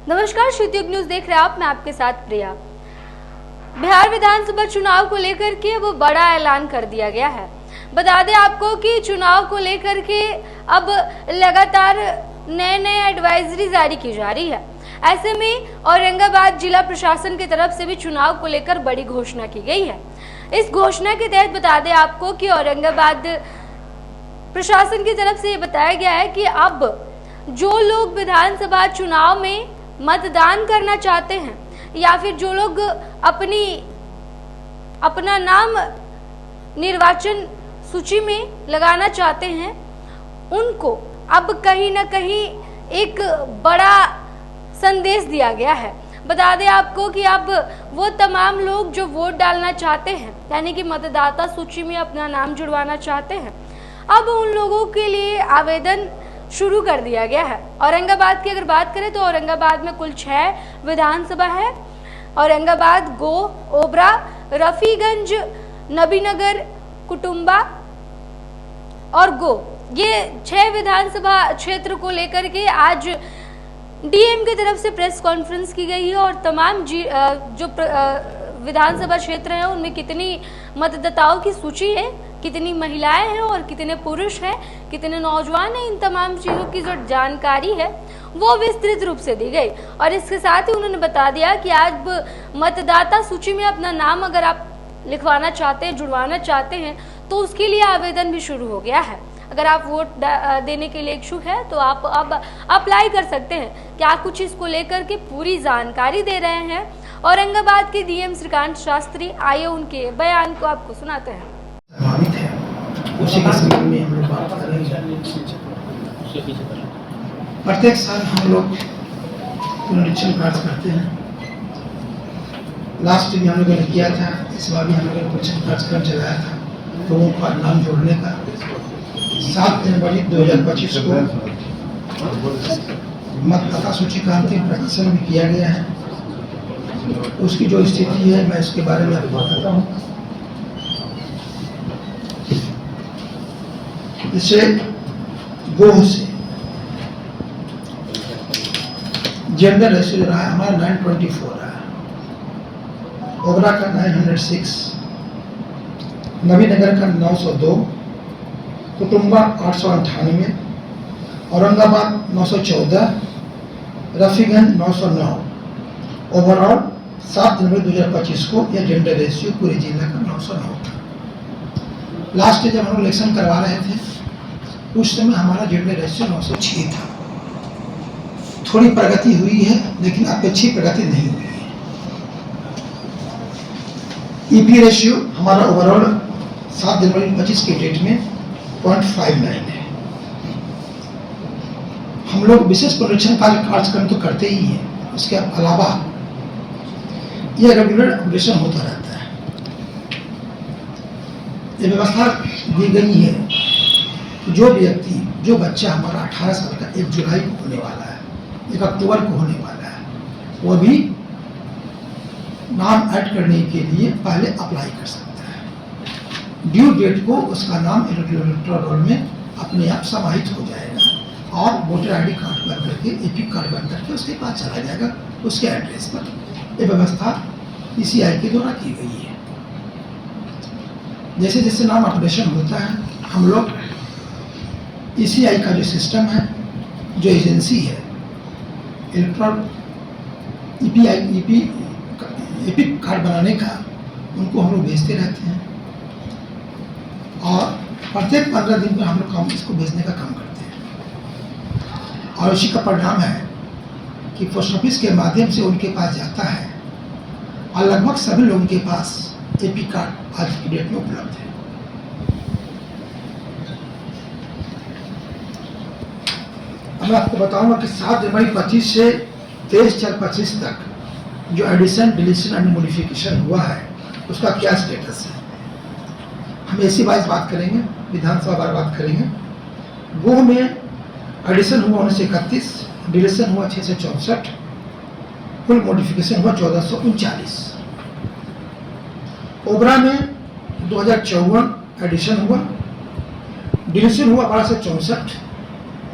नमस्कार, श्रुति न्यूज देख रहे हैं आप। मैं आपके साथ प्रिया। बिहार विधानसभा चुनाव को लेकर के वो बड़ा ऐलान कर दिया गया है। बता दें आपको कि चुनाव को लेकर के अब लगातार नए एडवाइजरी जारी की जा रही है। ऐसे में औरंगाबाद जिला प्रशासन की तरफ से भी चुनाव को लेकर बड़ी घोषणा की गई है। इस घोषणा के तहत बता दें आपको कि औरंगाबाद प्रशासन की तरफ से ये बताया गया है कि अब जो लोग विधानसभा चुनाव में मतदान करना चाहते हैं या फिर जो लोग अपना नाम निर्वाचन सूची में लगाना चाहते हैं, उनको अब कहीं ना कहीं एक बड़ा संदेश दिया गया है। बता दें आपको कि अब वो तमाम लोग जो वोट डालना चाहते हैं, यानी कि मतदाता सूची में अपना नाम जुड़वाना चाहते हैं, अब उन लोगों के लिए आवेदन शुरू कर दिया गया है। औरंगाबाद की अगर बात करें तो औरंगाबाद में कुल 6 विधानसभा है। औरंगाबाद, गो, ओबरा, रफीगंज, नबीनगर, कुटुंबा और गो, ये 6 विधानसभा क्षेत्र को लेकर के आज डीएम की तरफ से प्रेस कॉन्फ्रेंस की गई है और तमाम जो विधानसभा क्षेत्र हैं उनमें कितनी मतदाताओं की सूची है, कितनी महिलाएं हैं और कितने पुरुष हैं, कितने नौजवान हैं, इन तमाम चीज़ों की जो जानकारी है वो विस्तृत रूप से दी गई। और इसके साथ ही उन्होंने बता दिया कि आज मतदाता सूची में अपना नाम अगर आप लिखवाना चाहते हैं, जुड़वाना चाहते हैं, तो उसके लिए आवेदन भी शुरू हो गया है। अगर आप वोट देने के लिए इच्छुक है तो आप अब अप्लाई कर सकते हैं। क्या कुछ इसको लेकर के पूरी जानकारी दे रहे हैं औरंगाबाद के डीएम श्रीकांत शास्त्री। आइए उनके बयान को आपको सुनाते हैं। उसी के संबंध में हम लोग बात कर रहे हैं। प्रत्येक साल हम लोग पुनरीक्षण कार्य करते हैं। लास्ट भी हम लोगों ने किया था, इस बार भी हम लोगों ने पुनरीक्षण कार्यक्रम चलाया था लोगों का नाम जोड़ने का। 7 जनवरी 2025 को मतदाता सूची का अंतिम प्रकाशन भी किया गया है। उसकी जो स्थिति है मैं इसके बारे में आपको बताता हूँ। जैसे गोह से जेंडर रेशियो रहा है हमारा 924 रहा है, ओबरा का 906, नबीनगर का 902, कुटुंबा 898, औरंगाबाद 914, रफीगंज 909। ओवरऑल 7 जनवरी 2025 को यह जेंडर रेशियो पूरे जिला का 909 था। लास्ट जब हम इलेक्शन करवा रहे थे उस समय हमारा जेंडर रेशियो 906 था। थोड़ी प्रगति हुई है लेकिन अपेक्षित प्रगति नहीं हुई है। ईपी रेशियो हमारा ओवरऑल 7 जनवरी 2025 के डेट में 0.59 है। हम लोग विशेष पुनरीक्षण कार्यक्रम तो करते ही हैं, उसके अलावा यह रेगुलर अपडेशन होता रहता है। ये व्यवस्था दी गई है कि जो व्यक्ति, जो बच्चा हमारा 18 साल का 1 जुलाई को होने वाला है, 1 अक्टूबर को होने वाला है, वो भी नाम ऐड करने के लिए पहले अप्लाई कर सकता है। ड्यू डेट को उसका नाम इलेक्टोरल रोल में अपने आप समाहित हो जाएगा और वोटर आईडी कार्ड बन करके, एपिक कार्ड बन करके उसके पास चला जाएगा उसके एड्रेस पर। ये व्यवस्था पीसीआई के द्वारा की गई है। जैसे जैसे नाम अपडेशन होता है हम लोग ईसीआई का जो सिस्टम है, जो एजेंसी है इलेक्ट्रॉन एपिक कार्ड बनाने का, उनको हम लोग भेजते रहते हैं और प्रत्येक 15 दिन पर हम लोग इसको भेजने का काम करते हैं। और इसी का परिणाम है कि पोस्ट ऑफिस के माध्यम से उनके पास जाता है और लगभग सभी लोगों के पास एपी कार्ड आज की डेट में उपलब्ध है। अब मैं आपको बताऊंगा कि 7 जनवरी 25 से 23/4/25 तक जो एडिशन, डिलीशन एंड मॉडिफिकेशन हुआ है उसका क्या स्टेटस है। हम ऐसी बात करेंगे, विधानसभा बात करेंगे। गोह में एडिशन हुआ 1931, डिलीशन हुआ 664, कुल मॉडिफिकेशन हुआ 1439। ओबरा में 2054 एडिशन हुआ, डिलीशन हुआ 1264,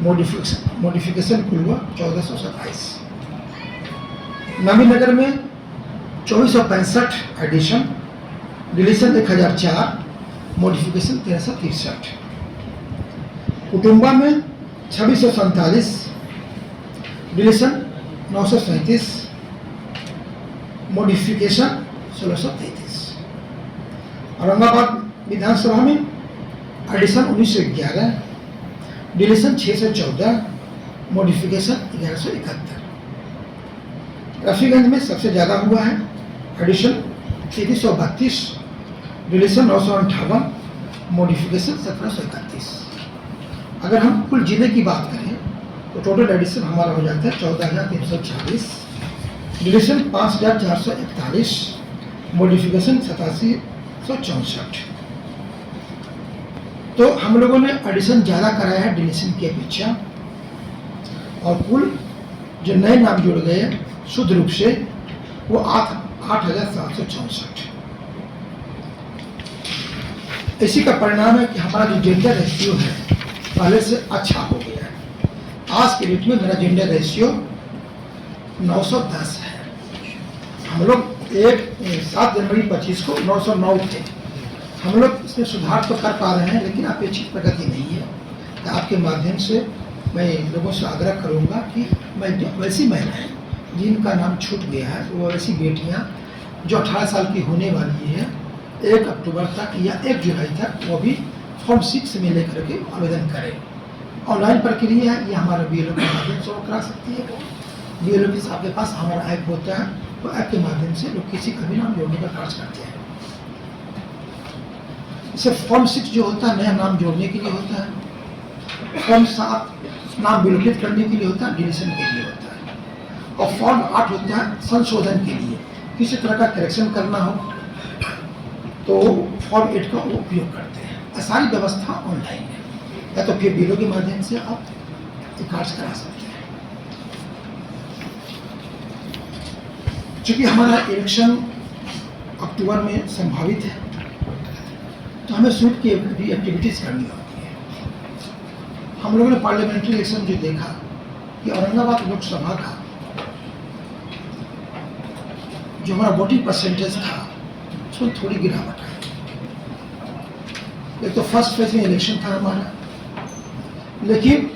मॉडिफिकेशन कुल हुआ 1427। नवीनगर में 2465 एडिशन, डिलीशन 1004, मॉडिफिकेशन 1363। कुटुंबा में 2647, डिलीशन 937, मॉडिफिकेशन 1633। औरंगाबाद विधानसभा में एडिशन 1911, डिलीशन 614, मॉडिफिकेशन 1171। रफीगंज में सबसे ज़्यादा हुआ है, एडिशन 3332, डिलीशन 958, मॉडिफिकेशन 1731। अगर हम कुल जिले की बात करें तो टोटल एडिशन हमारा हो जाता है 14,340, डिलीशन 5,441, मॉडिफिकेशन 8764। तो हम लोगों ने एडिशन ज़्यादा कराया है डिलीशन की अपेक्षा, और कुल जो नए नाम जुड़ गए शुद्ध रूप से वो 8,764। इसी का परिणाम है कि हमारा जो जेंडर रेशियो है पहले से अच्छा हो गया है। आज के डेट में मेरा जेंडर रेशियो 910 है। हम लोग 7 जनवरी 25 को 909 थे। हम लोग इसमें सुधार तो कर पा रहे हैं, लेकिन अपेक्षित प्रगति नहीं है। तो आपके माध्यम से मैं लोगों से आग्रह करूंगा कि वैसी महिलाएं जिनका नाम छूट गया है, वो ऐसी बेटियां जो 18 साल की होने वाली है 1 अक्टूबर तक या 1 जुलाई तक, वो भी फॉर्म 6 में लेकर के आवेदन करें। ऑनलाइन प्रक्रिया है, ये हमारा BLO के माध्यम से वो करा सकती है। BLO के आपके पास हमारा ऐप होता है, तो ऐप के माध्यम से लोग किसी का भी नाम जोड़ने का कार्य करते हैं। इसे फॉर्म 6 जो होता है नया नाम जोड़ने के लिए होता है, फॉर्म 7 नाम विलोपित करने के लिए होता है, डिलीशन के लिए होता है, और फॉर्म 8 होता है संशोधन के लिए। किसी तरह का करेक्शन करना हो तो फॉर्म 8 का वो उपयोग करते हैं। सारी व्यवस्था ऑनलाइन है, या तो फिर BLO के माध्यम से आप कार्य करा सकते हैं। चूंकि हमारा इलेक्शन अक्टूबर में संभावित है, तो हमें स्वीप की भी एक्टिविटीज करनी होती है। हम लोगों ने पार्लियामेंट्री इलेक्शन जो देखा कि औरंगाबाद लोकसभा का जो हमारा वोटिंग परसेंटेज था उसमें थोड़ी गिरावट आई। एक तो फर्स्ट फेज में इलेक्शन था हमारा, लेकिन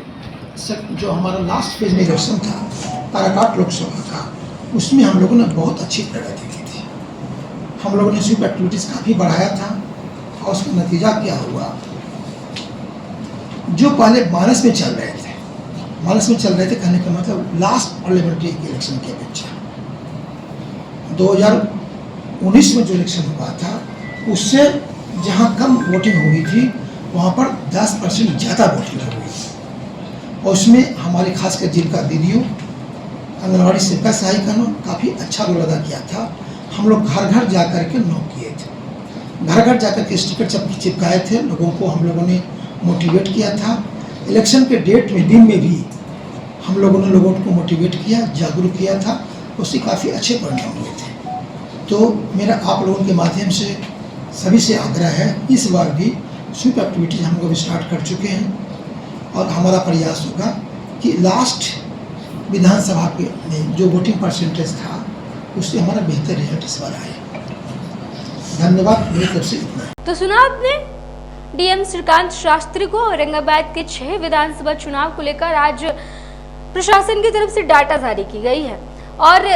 जो हमारा लास्ट फेज में इलेक्शन था काराकाट लोकसभा का, उसमें हम लोगों ने बहुत अच्छी प्रगति की थी। हम लोगों ने स्वीप एक्टिविटीज काफ़ी बढ़ाया था, और उसका नतीजा क्या हुआ, जो पहले माइनस में चल रहे थे कहने का मतलब लास्ट पार्लियामेंट्री इलेक्शन की अपेक्षा 2019 में जो इलेक्शन हुआ था उससे जहां कम वोटिंग हुई थी वहां पर 10% ज़्यादा वोटिंग हुई, और उसमें हमारे खासकर जिनका दीदियों आंगनबाड़ी सेविका सहायिका ने काफ़ी अच्छा रोल अदा किया था। हम लोग घर घर जा कर के नोक किए थे, घर घर जाकर के स्टिकर चिपकाए थे, लोगों को हम लोगों ने मोटिवेट किया था। इलेक्शन के डेट में दिन में भी हम लोगों ने लोगों को मोटिवेट किया, जागरूक किया था, उससे काफ़ी अच्छे परिणाम हुए थे। तो मेरा आप लोगों के माध्यम से सभी से आग्रह है, इस बार भी स्वीप एक्टिविटीज हम लोग स्टार्ट कर चुके हैं, और हमारा प्रयास होगा कि लास्ट विधानसभा के में जो वोटिंग परसेंटेज था उससे हमारा बेहतर रिजल्ट इस बार आए। धन्यवाद, मेरी तरफ से इतना है। तो सुना आपने DM श्रीकांत शास्त्री को। औरंगाबाद के 6 विधानसभा चुनाव को लेकर आज प्रशासन की तरफ से डाटा जारी की गई है, और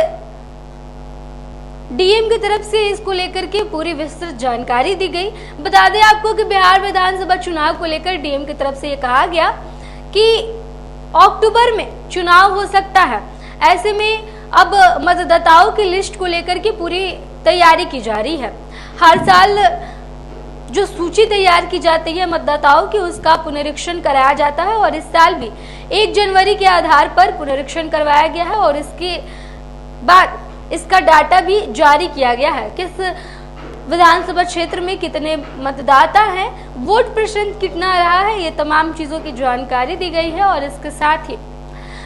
DM की तरफ से इसको लेकर के पूरी विस्तृत जानकारी दी गई। बता दें आपको कि बिहार विधानसभा चुनाव को लेकर DM की तरफ से ये कहा गया कि अक्टूबर में चुनाव हो सकता है। ऐसे में अब मतदाताओं की लिस्ट को लेकर के पूरी तैयारी की जा रही है। हर साल जो सूची तैयार की जाती है मतदाताओं की, उसका पुनरीक्षण कराया जाता है, और इस साल भी 1 जनवरी के आधार पर पुनरीक्षण करवाया गया है, और इसके बाद इसका डाटा भी जारी किया गया है। किस विधानसभा क्षेत्र में कितने मतदाता हैं, वोट प्रतिशत कितना रहा है, ये तमाम चीजों की जानकारी दी गई है। और इसके साथ ही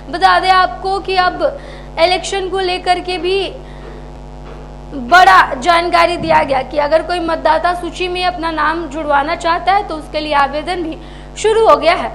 बता दें आपको कि अब इलेक्शन को लेकर के भी बड़ा जानकारी दिया गया कि अगर कोई मतदाता सूची में अपना नाम जुड़वाना चाहता है तो उसके लिए आवेदन भी शुरू हो गया है।